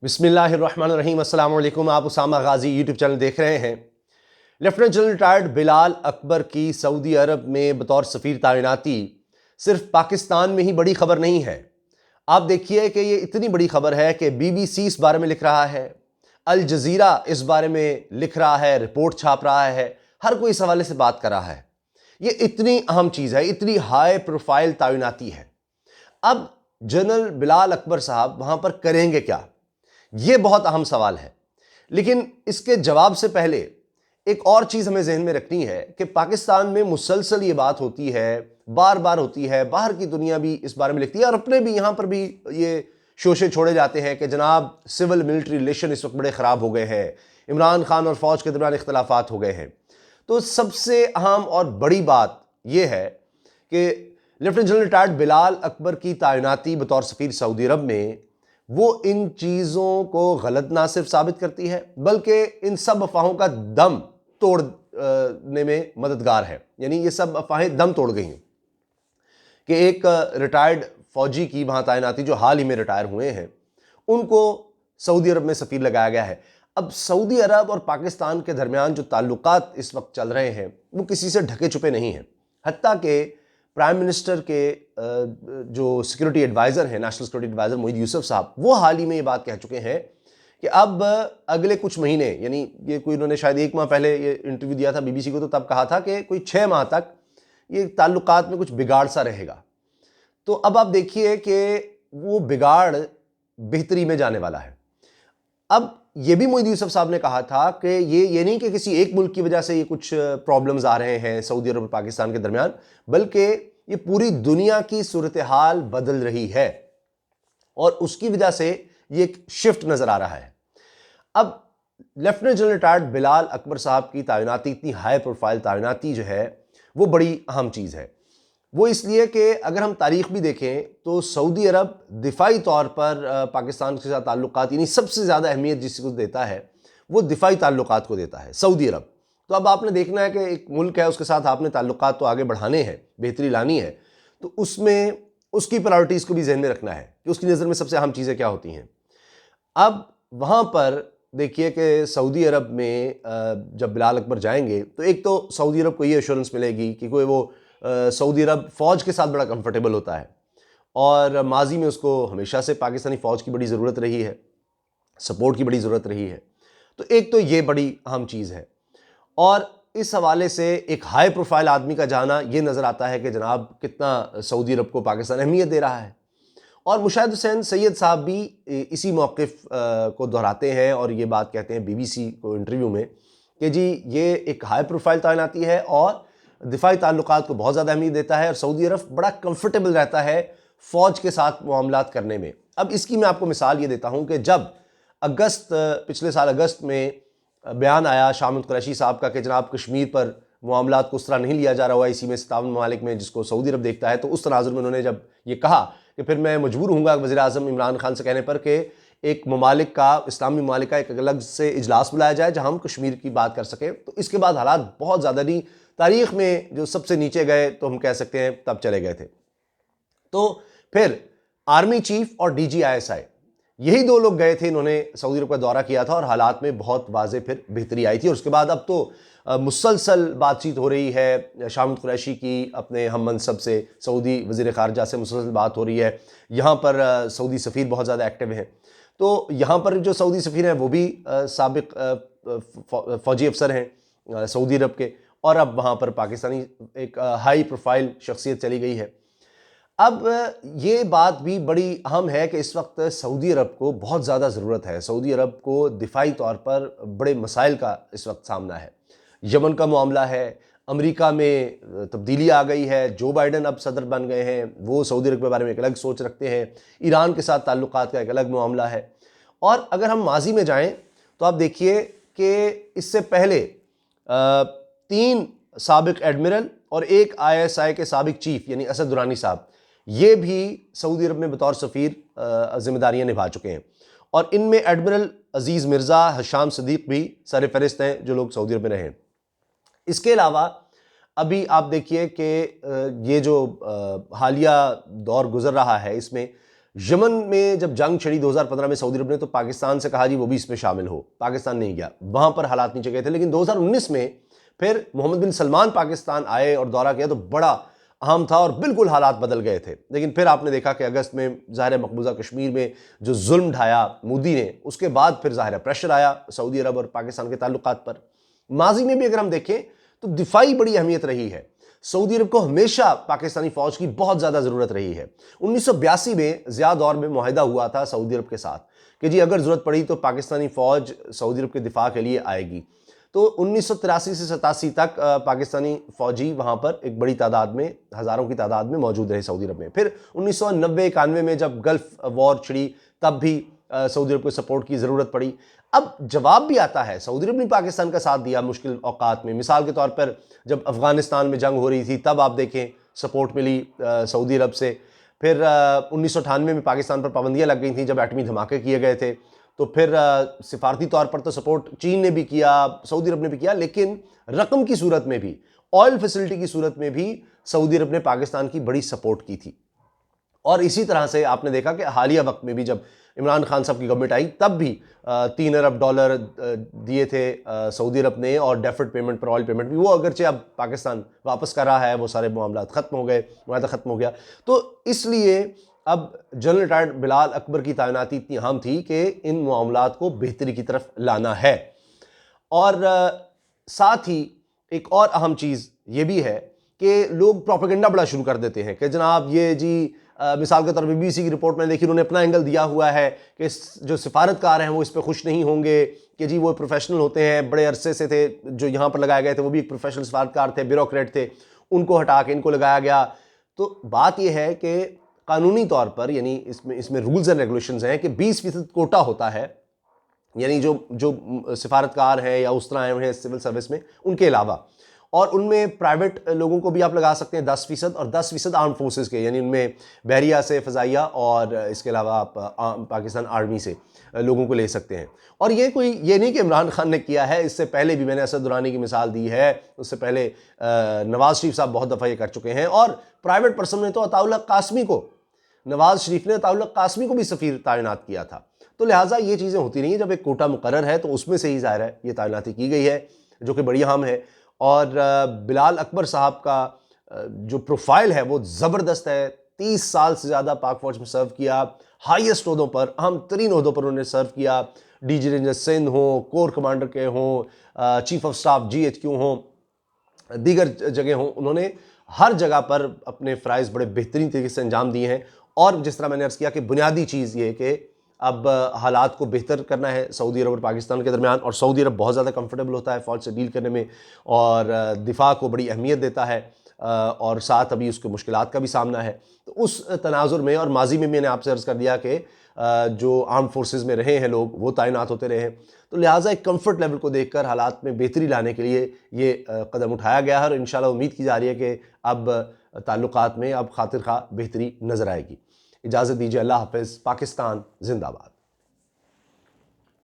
बिस्मिल्लाहिर्रहमानिर्रहीम। अस्सलाम वालेकुम। आप उसामा गाजी यूट्यूब चैनल देख रहे हैं। Lieutenant general retired Bilal Akbar की सऊदी अरब में बतौर सफ़ीर तैनाती सिर्फ पाकिस्तान में ही बड़ी खबर नहीं है। आप देखिए कि ये इतनी बड़ी खबर है कि BBC इस बारे में लिख रहा है, अल जज़ीरा इस बारे में लिख रहा है, रिपोर्ट छाप रहा है, हर कोई इस हवाले से बात कर रहा है। ये इतनी अहम चीज़ है, इतनी हाई प्रोफाइल तैनाती है। अब जनरल बिलाल अकबर साहब वहां पर करेंगे क्या, यह बहुत अहम सवाल है। लेकिन इसके जवाब से पहले एक और चीज हमें जहन में रखनी है कि पाकिस्तान में मुसलसल ये बात होती है, बार बार होती है, बाहर की दुनिया भी इस बारे में लिखती है और अपने भी यहां पर भी ये शोशे छोड़े जाते हैं कि जनाब सिविल मिलिट्री रिलेशन इस वक्त बड़े खराब हो गए हैं, इमरान खान और फौज के दरमियान इख्तलाफात हो गए हैं। तो सबसे अहम और बड़ी बात यह है कि lieutenant general retired Bilal Akbar की तैनाती बतौर सफ़ीर सऊदी अरब में वो इन चीज़ों को गलत ना सिर्फ साबित करती है बल्कि इन सब अफवाहों का दम तोड़ने में मददगार है। यानी ये सब अफवाहें दम तोड़ गई हैं कि एक रिटायर्ड फौजी की वहाँ तैनाती जो हाल ही में रिटायर हुए हैं उनको सऊदी अरब में सफ़ीर लगाया गया है। अब सऊदी अरब और पाकिस्तान के दरमियान जो ताल्लुकात इस वक्त चल रहे हैं वो किसी से ढके छुपे नहीं हैं। हत्ता के प्राइम मिनिस्टर के जो सिक्योरिटी एडवाइज़र हैं, national security adviser Moeed Yusuf साहब, वो हाल ही में ये बात कह चुके हैं कि अब अगले कुछ महीने, यानी ये कोई उन्होंने शायद 1 माह पहले ये इंटरव्यू दिया था BBC को, तो तब कहा था कि कोई 6 माह तक ये ताल्लुकात में कुछ बिगाड़ सा रहेगा। तो अब आप देखिए कि वो बिगाड़ बेहतरी में जाने वाला है। अब ये भी मोहिद यूसुफ साहब ने कहा था कि ये नहीं कि किसी एक मुल्क की वजह से ये कुछ प्रॉब्लम्स आ रहे हैं सऊदी अरब और पाकिस्तान के दरमियान, बल्कि ये पूरी दुनिया की सूरत हाल बदल रही है और उसकी वजह से ये एक शिफ्ट नजर आ रहा है। अब lieutenant general retired Bilal Akbar साहब की तैनाती, इतनी हाई प्रोफाइल तैनाती जो है वो बड़ी अहम चीज़ है। वो इसलिए कि अगर हम तारीख भी देखें तो सऊदी अरब दिफाई तौर पर पाकिस्तान के साथ ताल्लुकात, यानी सबसे ज़्यादा अहमियत जिसको देता है वो दिफाई ताल्लुकात को देता है सऊदी अरब। तो अब आपने देखना है कि एक मुल्क है, उसके साथ आपने ताल्लुकात तो आगे बढ़ाने हैं, बेहतरी लानी है, तो उसमें उसकी प्रायोरिटीज़ को भी जहन में रखना है कि उसकी नज़र में सबसे अहम चीज़ें क्या होती हैं। अब वहाँ पर देखिए कि सऊदी अरब में जब बिलाल अकबर जाएंगे तो एक तो सऊदी अरब को ये एश्योरेंस मिलेगी कि कोई वो सऊदी अरब फ़ौज के साथ बड़ा कंफर्टेबल होता है और माजी में उसको हमेशा से पाकिस्तानी फ़ौज की बड़ी ज़रूरत रही है, सपोर्ट की बड़ी ज़रूरत रही है। तो एक तो ये बड़ी अहम चीज़ है और इस हवाले से एक हाई प्रोफाइल आदमी का जाना ये नज़र आता है कि जनाब कितना सऊदी अरब को पाकिस्तान अहमियत दे रहा है। और मुशाहिद हुसैन सैयद साहब भी इसी मौक़िफ़ को दोहराते हैं और ये बात कहते हैं BBC को इंटरव्यू में कि जी ये एक हाई प्रोफाइल तैनाती है और दिफाई ताल्लुकात को बहुत ज़्यादा अहमियत देता है और सऊदी अरब बड़ा कंफर्टेबल रहता है फ़ौज के साथ मामलात करने में। अब इसकी मैं आपको मिसाल ये देता हूँ कि जब पिछले साल अगस्त में बयान आया शामिद कुरैशी साहब का कि जनाब कश्मीर पर मामलात को उस तरह नहीं लिया जा रहा हुआ इसी में 57 ममालिक में जिसको सऊदी अरब देखता है, तो उस तनाजुर में उन्होंने जब ये कहा कि फिर मैं मजबूर हूँगा वज़ीर आज़म इमरान खान से कहने पर कि एक ममालिक का, इस्लामी ममालिक का एक अलग से इजलास बुलाया जाए जहाँ हम कश्मीर की बात कर सकें। तो इसके बाद हालात बहुत ज़्यादा नहीं, तारीख़ में जो सबसे नीचे गए तो हम कह सकते हैं तब चले गए थे। तो फिर आर्मी चीफ और DG ISI यही 2 लोग गए थे, इन्होंने सऊदी अरब का दौरा किया था और हालात में बहुत वाज़े फिर बेहतरी आई थी। और उसके बाद अब तो मुसलसल बातचीत हो रही है शामिद कुरैशी की अपने हम मनसब से, सऊदी वज़ीर ख़ारजा से मुसलसल बात हो रही है। यहाँ पर सऊदी सफ़ीर बहुत ज़्यादा एक्टिव हैं। तो यहाँ पर जो सऊदी सफ़ीर हैं वो भी साबिक फ़ौजी अफसर हैं सऊदी अरब के, और अब वहाँ पर पाकिस्तानी एक हाई प्रोफाइल शख्सियत चली गई है। अब ये बात भी बड़ी अहम है कि इस वक्त सऊदी अरब को बहुत ज़्यादा ज़रूरत है। सऊदी अरब को दिफाई तौर पर बड़े मसाइल का इस वक्त सामना है। यमन का मामला है, अमेरिका में तब्दीली आ गई है, जो बाइडन अब सदर बन गए हैं, वो सऊदी अरब के बारे में एक अलग सोच रखते हैं, ईरान के साथ ताल्लुकात का एक अलग मामला है। और अगर हम माजी में जाएं तो आप देखिए कि इससे पहले 3 साबिक एडमिरल और एक ISI के साबिक चीफ यानी असद दुरानी साहब, ये भी सऊदी अरब में बतौर सफ़ीर जिम्मेदारियां निभा चुके हैं और इनमें एडमिरल अजीज़ मिर्ज़ा, हशाम सदीक भी सर फहरिस्त हैं जो लोग सऊदी अरब में रहे। इसके अलावा अभी आप देखिए कि ये जो हालिया दौर गुजर रहा है इसमें यमन में जब जंग छिड़ी 2015 में सऊदी अरब ने, तो पाकिस्तान से कहा जी वो भी इसमें शामिल हो, पाकिस्तान नहीं गया, वहां पर हालात नीचे गए थे। लेकिन 2019 में फिर मोहम्मद बिन सलमान पाकिस्तान आए और दौरा किया, तो बड़ा अहम था और बिल्कुल हालात बदल गए थे। लेकिन फिर आपने देखा कि अगस्त में ज़ाहिर है मकबूजा कश्मीर में जो जुल्म ढाया मोदी ने, उसके बाद फिर ज़ाहिर है प्रेशर आया सऊदी अरब और पाकिस्तान के ताल्लुकात पर। माजी में भी अगर हम देखें तो दिफाई बड़ी अहमियत रही है। सऊदी अरब को हमेशा पाकिस्तानी फौज की बहुत ज़्यादा ज़रूरत रही है। 1982 में ज़िया दौर में मुआहिदा हुआ था सऊदी अरब के साथ कि जी अगर ज़रूरत पड़ी तो पाकिस्तानी फ़ौज सऊदी अरब के दिफा के लिए आएगी। तो 1983 से 87 तक पाकिस्तानी फ़ौजी वहाँ पर एक बड़ी तादाद में, हज़ारों की तादाद में मौजूद रहे सऊदी अरब में। फिर 1990-91 में जब गल्फ़ वॉर छिड़ी, तब भी सऊदी अरब को सपोर्ट की ज़रूरत पड़ी। अब जवाब भी आता है, सऊदी अरब ने पाकिस्तान का साथ दिया मुश्किल औकात में। मिसाल के तौर पर जब अफ़गानिस्तान में जंग हो रही थी, तब आप देखें सपोर्ट मिली सऊदी अरब से। फिर 1998 में पाकिस्तान पर पाबंदियाँ लग गई थी जब एटमी धमाके किए गए थे, तो फिर सिफारती तौर पर तो सपोर्ट चीन ने भी किया, सऊदी अरब ने भी किया, लेकिन रकम की सूरत में भी, ऑयल फैसिलिटी की सूरत में भी सऊदी अरब ने पाकिस्तान की बड़ी सपोर्ट की थी। और इसी तरह से आपने देखा कि हालिया वक्त में भी जब इमरान खान साहब की गवर्नमेंट आई, तब भी $3 अरब दिए थे सऊदी अरब ने, और डेफर्ड पेमेंट पर ऑयल पेमेंट भी, वो अगरचे अब पाकिस्तान वापस कर रहा है, वो सारे मामला ख़त्म हो गए, मुआहदा ख़त्म हो गया। तो इसलिए अब जनरल रिटायर्ड बिलाल अकबर की तैनाती इतनी अहम थी कि इन मामलात को बेहतरी की तरफ लाना है। और साथ ही एक और अहम चीज़ ये भी है कि लोग प्रोपेगेंडा बड़ा शुरू कर देते हैं कि जनाब ये जी मिसाल के तौर पर BBC की रिपोर्ट में देखिए, उन्होंने अपना एंगल दिया हुआ है कि जो सिफारतकार हैं वो इस पर खुश नहीं होंगे कि जी वो प्रोफेशनल होते हैं, बड़े अरसे से थे जो यहाँ पर लगाए गए थे, वो भी एक प्रोफेशनल सिफारतकार थे, ब्यूरोक्रेट थे, उनको हटा के इनको लगाया गया। तो बात यह है कि कानूनी तौर पर, यानी इसमें रूल्स एंड रेगुलेशंस हैं कि 20% कोटा होता है, यानी जो सिफारतकार हैं या उस तरह हैं सिविल सर्विस में, उनके अलावा, और उनमें प्राइवेट लोगों को भी आप लगा सकते हैं 10% और 10% आर्म फोर्सेस के, यानी उनमें बहरिया से, फ़ज़ाइया, और इसके अलावा आप पाकिस्तान आर्मी से लोगों को ले सकते हैं। और ये नहीं कि इमरान खान ने किया है, इससे पहले भी मैंने असद दुरानी की मिसाल दी है, उससे पहले नवाज़ शरीफ साहब बहुत दफ़ा ये कर चुके हैं। और प्राइवेट पर्सन ने तो अताउल्ला कासमी को, नवाज़ शरीफ ने अताउल्ला कासमी को भी सफ़ीर तैनात किया था। तो लिहाजा ये चीज़ें होती नहीं है, जब एक कोटा मुकर्रर है तो उसमें से ही ज़ाहिर है ये तैनाती की गई है, जो कि बड़ी अहम है। और बिलाल अकबर साहब का जो प्रोफाइल है वो ज़बरदस्त है। 30 साल से ज़्यादा पाक फौज में सर्व किया, हाईएस्ट ओहदों पर, अहम तरीन ओहदों पर उन्होंने सर्व किया। DG रेंजर सिंध हो, कोर कमांडर के हों, चीफ ऑफ स्टाफ GHQ हों, दीगर जगह हों, उन्होंने हर जगह पर अपने फ़राइज़ बड़े बेहतरीन तरीके से अंजाम दिए हैं। और जिस तरह मैंने अर्ज़ किया कि बुनियादी चीज़ ये है कि अब हालात को बेहतर करना है सऊदी अरब और पाकिस्तान के दरमियान, और सऊदी अरब बहुत ज़्यादा कंफर्टेबल होता है फ़ौज से डील करने में, और दिफा को बड़ी अहमियत देता है, और साथ अभी उसके मुश्किलात का भी सामना है। तो उस तनाजुर में, और माजी में मैंने आपसे अर्ज़ कर दिया कि जो आर्म फोर्सेस में रहे हैं लोग, वो तैनात होते रहे हैं, तो लिहाजा एक कंफर्ट लेवल को देखकर हालात में बेहतरी लाने के लिए ये कदम उठाया गया है। और इंशाल्लाह उम्मीद की जा रही है कि अब ताल्लुकात में अब खातिर खा बेहतरी नज़र आएगी। इजाज़त दीजिए, अल्लाह हाफ़िज़। पाकिस्तान जिंदाबाद।